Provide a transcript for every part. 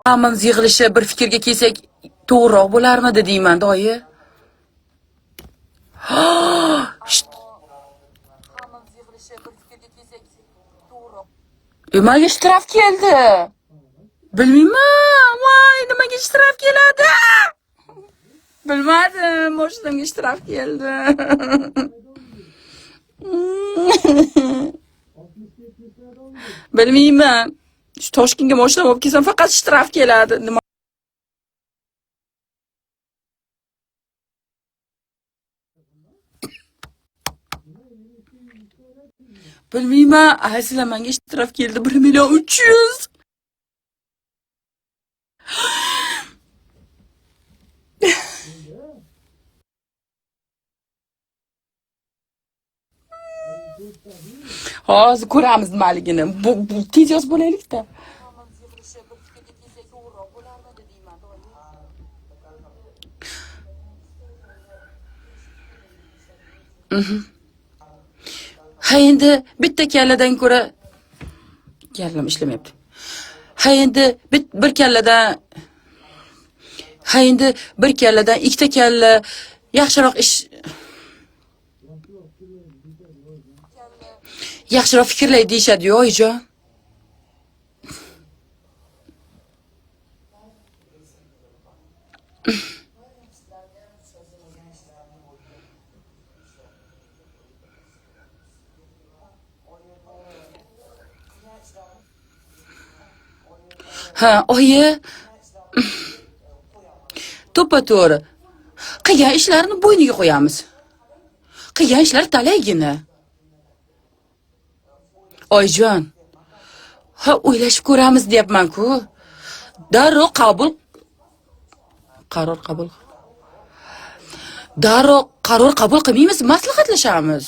Hammamiz yig'ilishib bir fikrga kelsak to'g'riroq bo'larmidi deyman, doyi. Nimaga shtraf keldi? Bilmayman. Voy, nimaga shtraf keladi? Bilmadim, mashinamga shtraf keldi. Bilmayman. Shu Toshkentga mashina olib kelsam faqat shtraf keladi. Nima? Bilmayman. Aslan menga shtraf keldi 1.300.000. Hozir ko'ramiz nimaligini. Bu tez yozib bo'laylik-da. Ha endi bitta kalladan ko'ra kallam ishlamayapti. Ha endi bir kalladan ikkita kalla yaxshiroq yaxshiroq fikrlaydi deyishadi-ku, oyijon. Ha, oyi. To'ppa-to'g'ri. Qilgan ishlarini bo'yniga qo'yamiz. Qilgan ishlar talaygina. Oyijon. Ha, o'ylashib ko'ramiz deyapman-ku. Darrov qaror qabul qilmaymiz, maslahatlashamiz.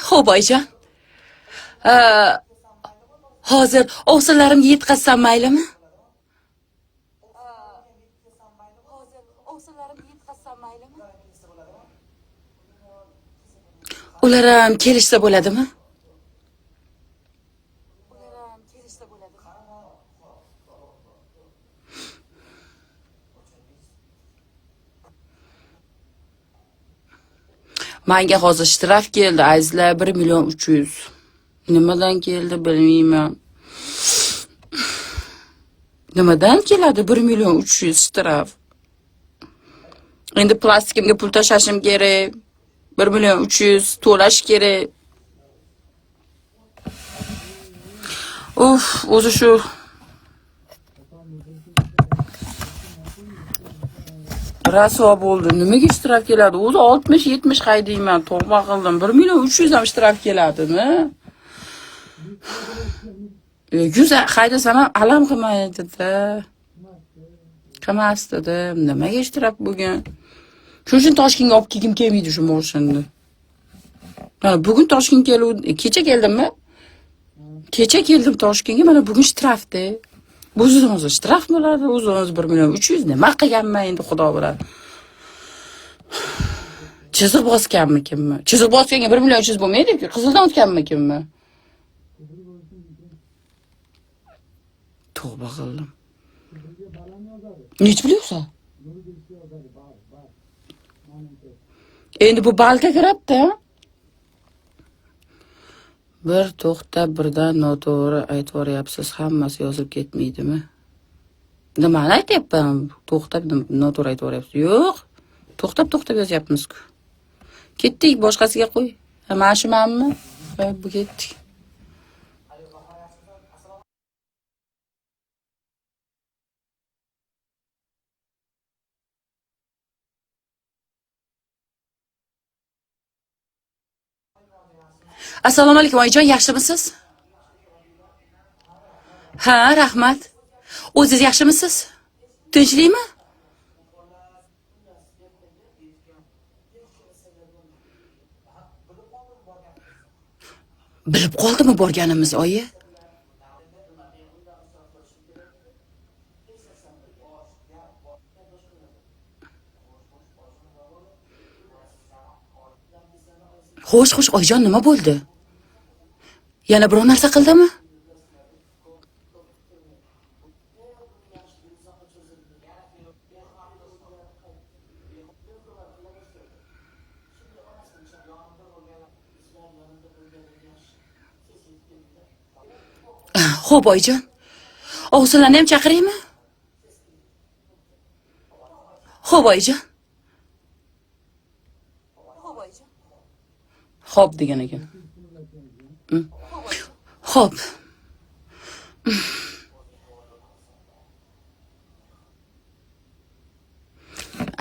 Xo'p, oyijon. Hozir ovsinlarimga yetkazsam maylimi? Ular ham kelishsa bo'ladimi? Menga hozir shtraf keldi, azizlar, 1.300.000. Nimadan keldi bilmayman. Nimadan keladi 1.300.000 shtraf? Endi plastikimga pul tashashim kerak. 1.300.000 to'lash kerak. O'zi shu raso bo'ldi. Nimaga shtraf keladi? O'zi 60-70 haydayman. Tavba qildim. 1.300.000 ham shtraf keladimi? 100 haydasam ham alam qilmaydi-da. Qilmasdi-da. Nimaga shtraf bugun? Shuning uchun Toshkentga olib kelgim kelmaydi shu mashinani. Mana bugun Toshkentga kecha keldimmi? Kecha keldim Toshkentga, mana bugun shtrafda. O'zimiz shtraf bo'ladi, o'zimiz 1.300.000 nima qilganman endi xudo biladi. Chiziq bosganmikinmi? Chiziq bosganga 1.300.000 bo'lmaydi-ku, qizildan o'tganmikinmi? Tavba qildim. Nech bilyapsan? Endi bu balga kiribdi. Bir to'xtab birdan noto'g'ri aytvoryapsiz, hammasi yozib ketmaydimi? Nimani aytyapman? To'xtab noto'g'ri aytvoryapsiz. Yo'q. To'xtab yozyapmiz-ku. Ketdik, boshqasiga qo'y. Mana shu menmi? Bu ketdik. Assalomu alaykum, oyijon, yaxshimisiz? Ha, rahmat. O'zingiz yaxshimisiz? Tinchlikmi? Bilib qoldimi borganimiz, oyi? Xo'sh, oyijon nima bo'ldi? Yana biror narsa qildimi? Xo'p, oyijon. Ovsinlarni ham chaqiraymi? Xo'p, oyijon. Xo'p degan ekan. Xo'p.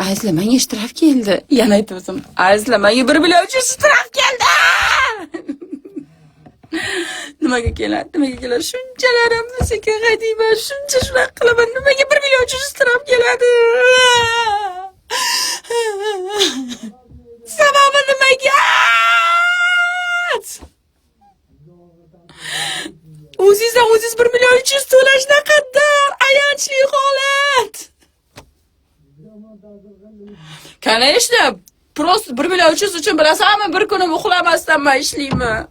Azizlar, shtraf keldi. Yana aytibsam, azizlar, menga 1 million 300 shtraf keldi. Nimaga keladi? Shunchalarim sekin qaytayman, shuncha shunaqa qilaman. Nimaga 1 million 300 shtraf keladi? Sababi nimaga? O'zingiz 1 million 300 to'lash naqadar ayanchli holat. Конечно, просто 1 million 300 uchun bilasanmi, bir kunim uxlamasdan men ishlayman.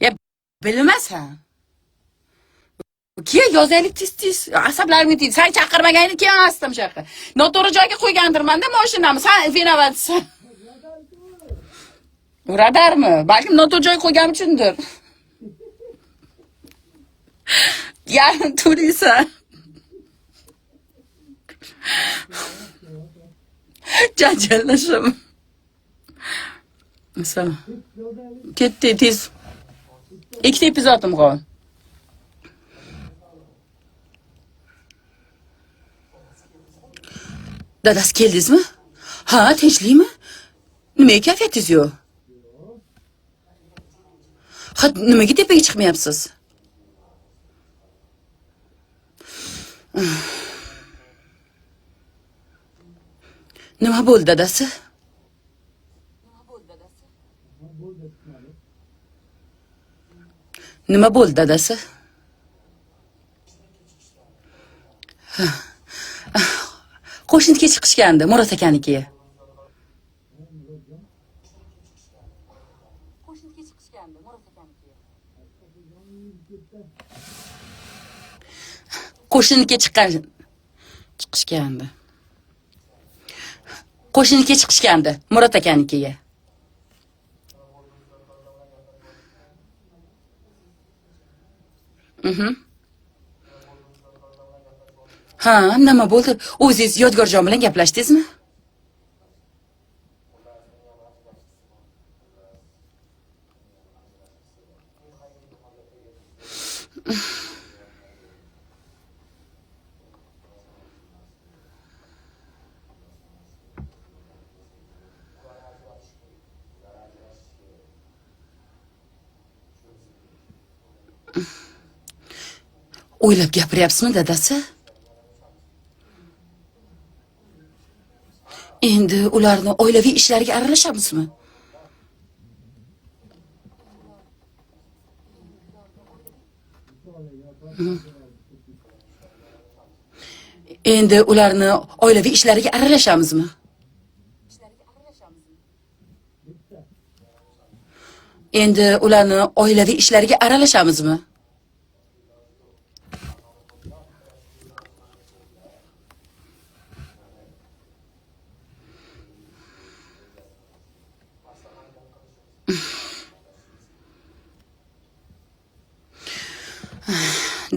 Ya bilmasan. Keyin yozaylik tez. Asablarimni tez. Sen chaqirmaganingni kelmasdim shu yoqqa. Noto'g'ri joyga qo'ygandirman-da mashinamni. Sen vinovatsan. Radarmi? Balkim noto'g'ri joyga qo'yganim uchundir. Yarim turiysan. Janjallashim. Misol. Ketdi tez. 2 epizodim qoldi. Dadasi keldingizmi? Ha, tinchlikmi? Nimaga kayfiyatingiz yo'q? Ha, nimaga tepaga chiqmayapsiz? Nima bo'ldi, dadasi? Nima bo'ldi, dadasi? Qo'shniga chiqishgandi, Murod akanikiga. Qo'shniga chiqishgandi. Qo'shniga chiqishgandi, Murod akanikiga. Ha, nima bo'ldi? O'zingiz Yodgorjon bilan gaplashdingizmi? O'ylab gapiryapsizmi, dadasi? Endi ularni oilaviy ishlariga aralashamizmi? Endi ularni oilaviy ishlariga aralashamizmi? Endi ularni oilaviy ishlariga aralashamizmi?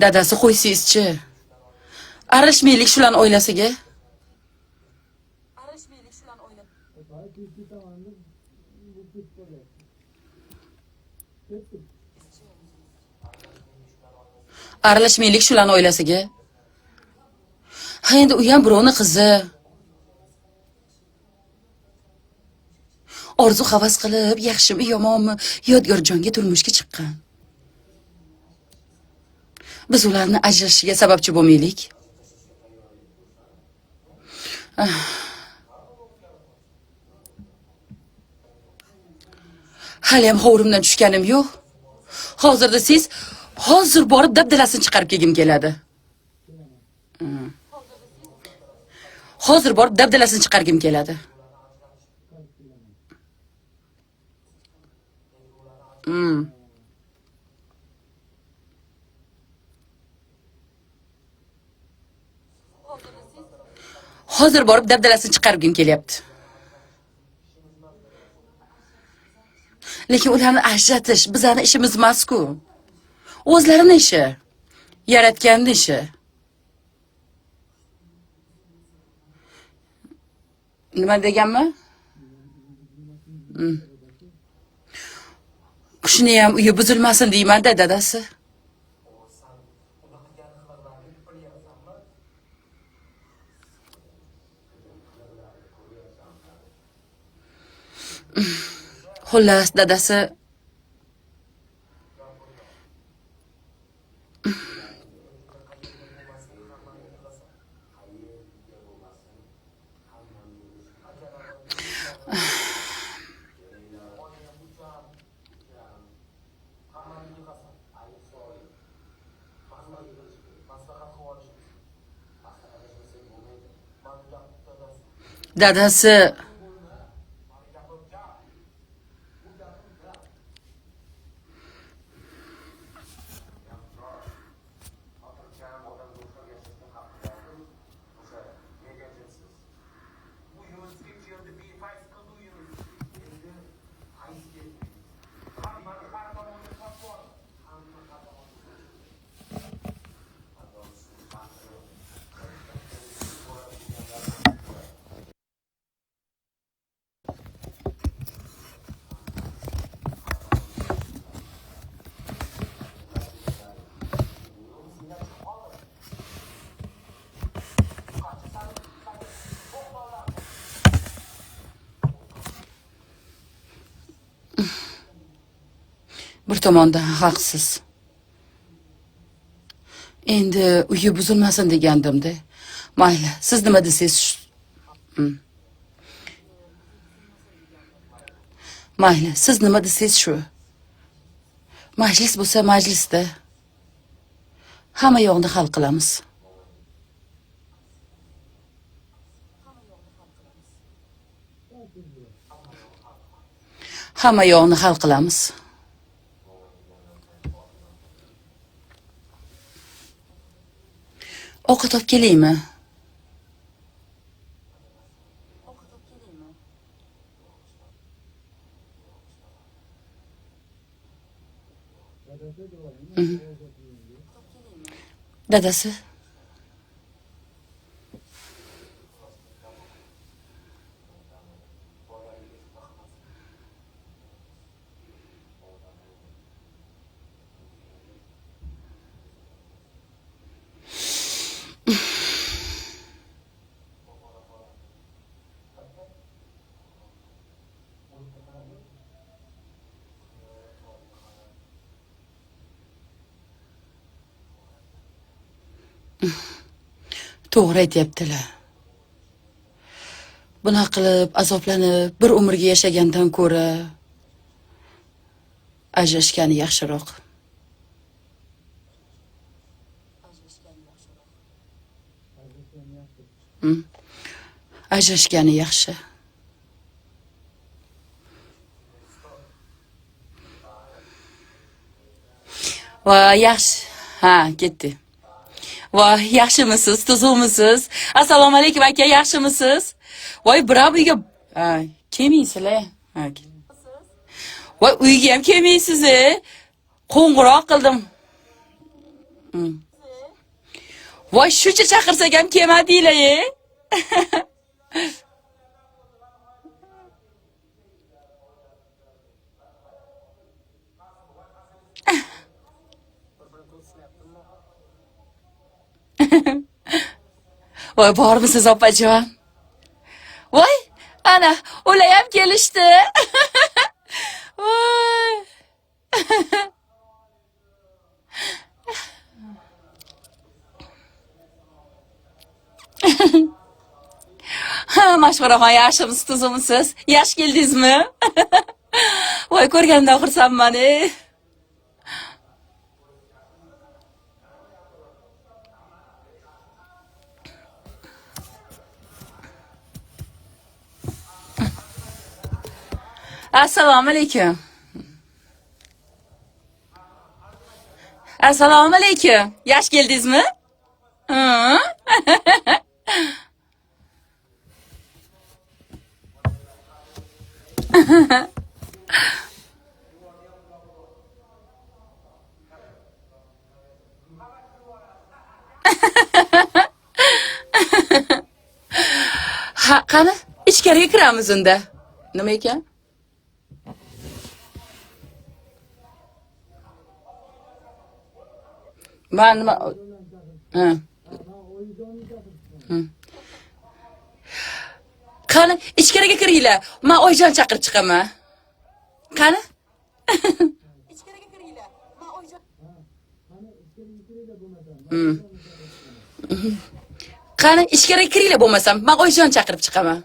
Dadasi qo'ysizchi. Aralashmaylik shularning oilasiga. Aralashmaylik shularni oilasiga. Ha endi u ham birovning qizi. Orzu havas qilib, yaxshimi, yomonmi, yodgorjonga turmushga chiqqan. Biz ularni ajrashishiga sababchi bo'lmaylik. Hali ham hovrimdan tushganim yo'q. Hozirda siz hozir borib dabdalasini chiqarib kelgim keladi. Hozir borib dabdalasini chiqargim keladi. Hozir borib dabdalasini chiqargim kelyapti. Lekin ularni ajratish bizning ishimiz emas-ku. O'zlarining ishi. Yaratganning ishi. Nima deganmi? Qushni ham uyi buzilmasin deyman-da dadasi. Xullas dadasi dadasi bir tomondan haqsiz. Endi uyi buzilmasin degandim-da. Mayli, siz nima desangiz shu. Mayli, siz nima desangiz shu. Majlis bo'lsa majlisda hamma yo'qni hal qilamiz. Hamma yo'qni hal qilamiz. Ovqat olib kelaymi? Dadasi. To'g'ri aytyaptilar. Buna qilib azoblanib bir umrga yashagandan ko'ra ajrashgani yaxshiroq. Ajrashgani yaxshi. Va yaxshi. Ha, ketdi. Voy, yaxshimisiz, tuzukmisiz? Assalomu alaykum aka, yaxshimisiz? Voy, bravo uyga. Ha, kelmaysizlar. Ha. Voy, uyga ham kelmaysiz. Qo'ng'iroq qildim. Voy, shuncha chaqirsak ham kelmadinglar. Voy, bormisiz opajon? Voy, ana, ular ham kelishdi. Voy. Mashhuraxon, yaxshimisiz, tuzimisiz? Yaxshi keldingizmi? Voy, ko'rganimdan xursandman. Assalomu alaykum. Assalomu alaykum. Yaxshi keldingizmi? Ha, qani, ichkariga kiramiz unda. Nima ekan? Men nima? Ha. Qani, ichkariga kiringlar. Men oyijon chaqirib chiqaman. Qani? Ichkariga kiringlar. Men oyijon. Qani, ichkariga kiringlar bo'lmasam, men oyijon chaqirib chiqaman.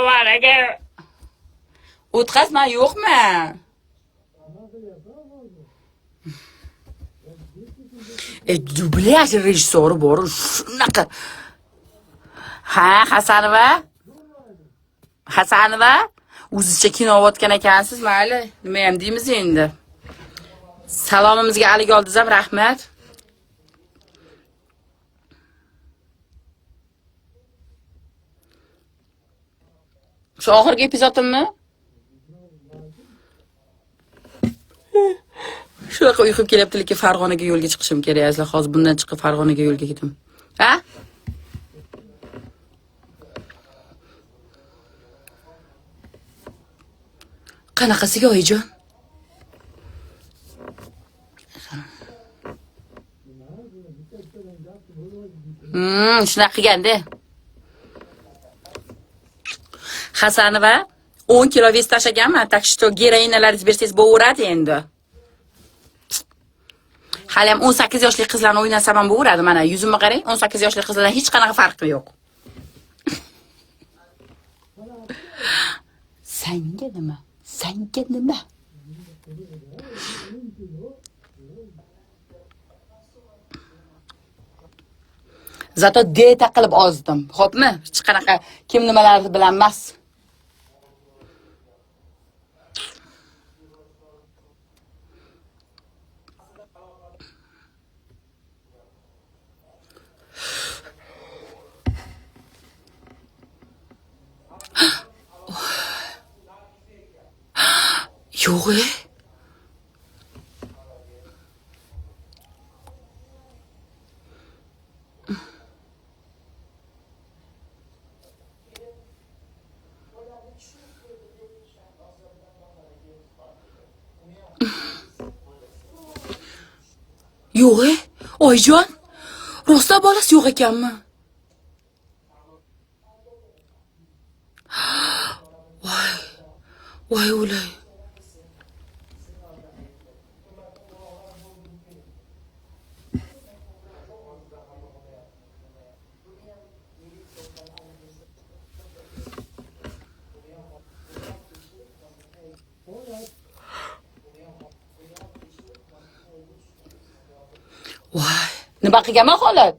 Vara gel. O'tkazma yo'qmi? Dublyaj rejissyori bor, shunaqa. Ha, Hasanova? O'zizcha kino olayotgan ekansiz, mayli. Nima ham deymiz endi. Salomimizga alik oldingiz ham rahmat. Shu oxirgi epizodimmi? Shunaqa uyqum kelyapti-ki, Farg'onaga yo'lga chiqishim kerak. Azizlar, hozir bundan chiqib Farg'onaga yo'lga ketaman. Ha? Qanaqasiga oyijon? Shunaqa qilganda. Hasanova 10 kilo vес tashlaganman, так что geroinalaringiz bersangiz bo'laveradi endi. Hali ham 18 yoshli qizlarni o'ynasam ham bo'laveradi. Mana yuzimga qarang, 18 yoshli qizlardan hech qanaqa farqi yo'q. Senga nima? Zato dieta qilib ozdim. Xo'pmi? Hech qanaqa kim nimalarni bilan emas. Yo'q. Yo'q-e, oyijon. Rostla bolasi yo'q ekanmi? Voy o'lay. Voy, nima qilganman holat?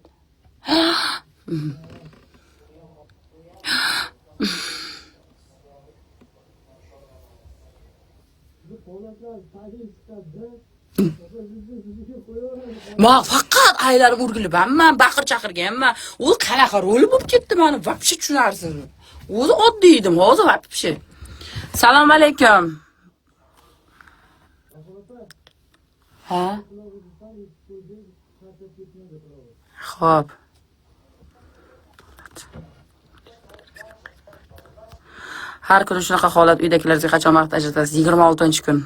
Ma faqat aylanib o'rgilibman, baqir chaqirganman. U qanaqa rol bo'lib ketdi meni, vobshe tushunarsiz. O'zi oddiy edim, hozir vobshe. Assalomu alaykum. Ha? Xo'p. Har kuni shunaqa holat uydagilarga qachon vaqt ajratasiz? 26-kun.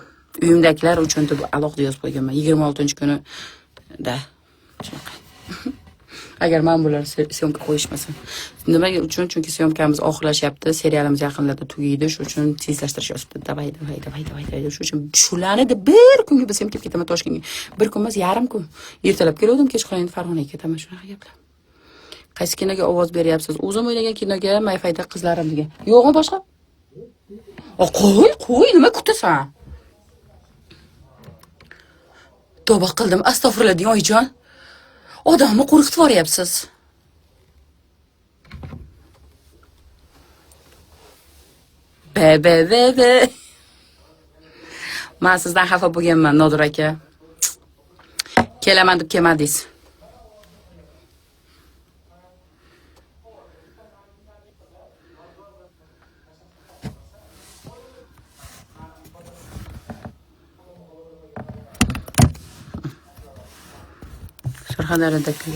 Uyimdagilar uchun deb alohida yozib qo'yganman. 26-kuni da. Shunaqa. Agar men bular syomka qo'yishmasa. Nima uchun? Chunki syomkamiz oxirlashyapti, serialimiz yaqinlarda tugaydi, shu uchun tezlashtirishyapti. Davay. Shu uchun shularni bir kunga biz ham kelib ketaman Toshkentga. Bir kun emas, yarim kun. Ertalab keldim, kechqurun Farg'onaga ketaman, shunaqa gaplar. Qaysi kinoga ovoz beryapsiz? O'zim o'ynagan kinoga, Mayfayda qizlarim degan. Yo'qmi boshqa? Qo'y, nima kutasan? Tavba qildim, astag'firullah deng oyijon. Odamni qo'rqitib yuboryapsiz. Be. Men sizdan xafa bo'lganman, Nodir aka. Kelaman deb kelmadingiz. Surxondaryodagi.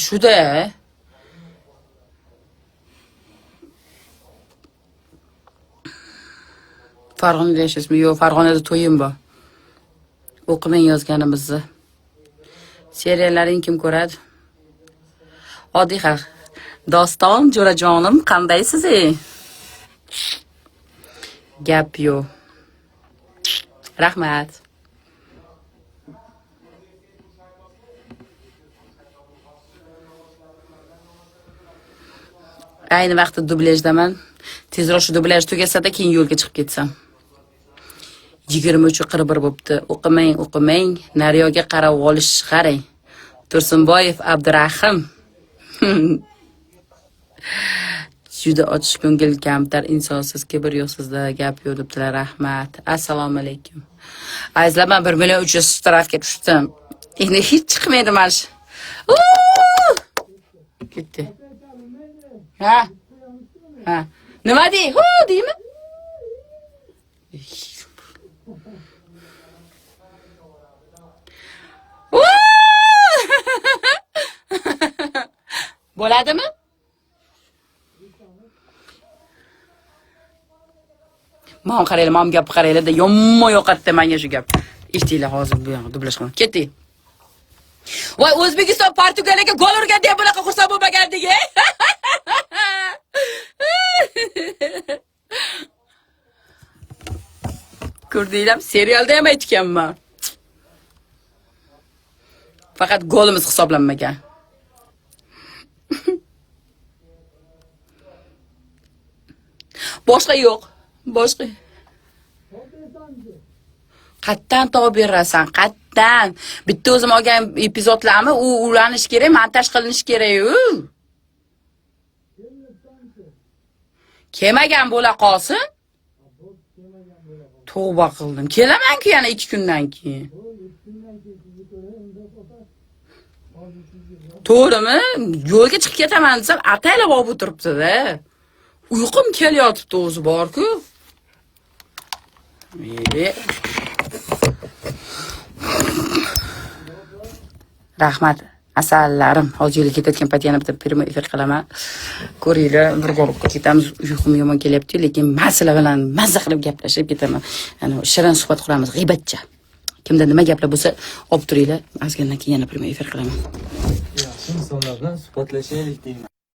Shuda. Farg'onada yashaysizmi? Yo'q, Farg'onada to'yim bor. O'qimang yozganimizni. Seriallaring kim ko'radi? Oddiy xalq. Doston, jo'rajonim, qandaysiz? Gap yo'q. Rahmat. Ayni vaqtda dublajdaman. Tezroq shu dublaj tugasa-da keyin yo'lga chiqib ketsam. 23:41 bo'pti. O'qimang. Naryoga qarab olish qarang. Tursunboyev Abdurahim. Juda ochiq ko'ngil, kamtar insonsiz, kibr yo'q sizda, gap yo'q debdilar. Rahmat. Assalomu alaykum. Azizlar, men 1 million 300 strafga tushdim. Endi hech chiqmaydi mana shu. Ketdi. Ha? Nima dey? Deymi? Bo'ladimi? Men qaraylar, men gap qaraylar-da, yomma yo'qatdi menga shu gap. Eshtinglar hozir bu yoqqa dublash qilaman. Ketdik. Voy, O'zbekiston Portugaliyaga gol urgan deb bunaqa xursand bo'lmagandik. Ko'rdinglarmi? Serialda ham aytganman. Faqat golimiz hisoblanmagan. Boshqa yo'q. Boshqa. Qattan topib berasan, qattan. Bitta o'zim olgan epizodlarni u ulanish kerak, montaj qilinish kerak-ku. Kelmagan bo'la qolsin. Tavba qildim. Kelaman-ku yana 2 kundan keyin. To'g'rimi? Yo'lga chiqib ketaman desam, ataylab olib o'tiribdi-da. Uyqum kelyotibdi o'zi bor-ku. Rahmat. Asallarim, hozir yo'lga ketayotgan payt yana bitta primo efir qilaman. Ko'ringlar, bir guruhga ketamiz. Uyqum yomon kelyapti, lekin masala bilan mazza qilib gaplashib ketaman. Shirin suhbat quramiz, g'iybatcha. Kimda nima gaplar bo'lsa olib turinglar. Ozgandan keyin yana prямой efir qilaman. Yaxshi insonlar bilan suhbatlashaylik deyman.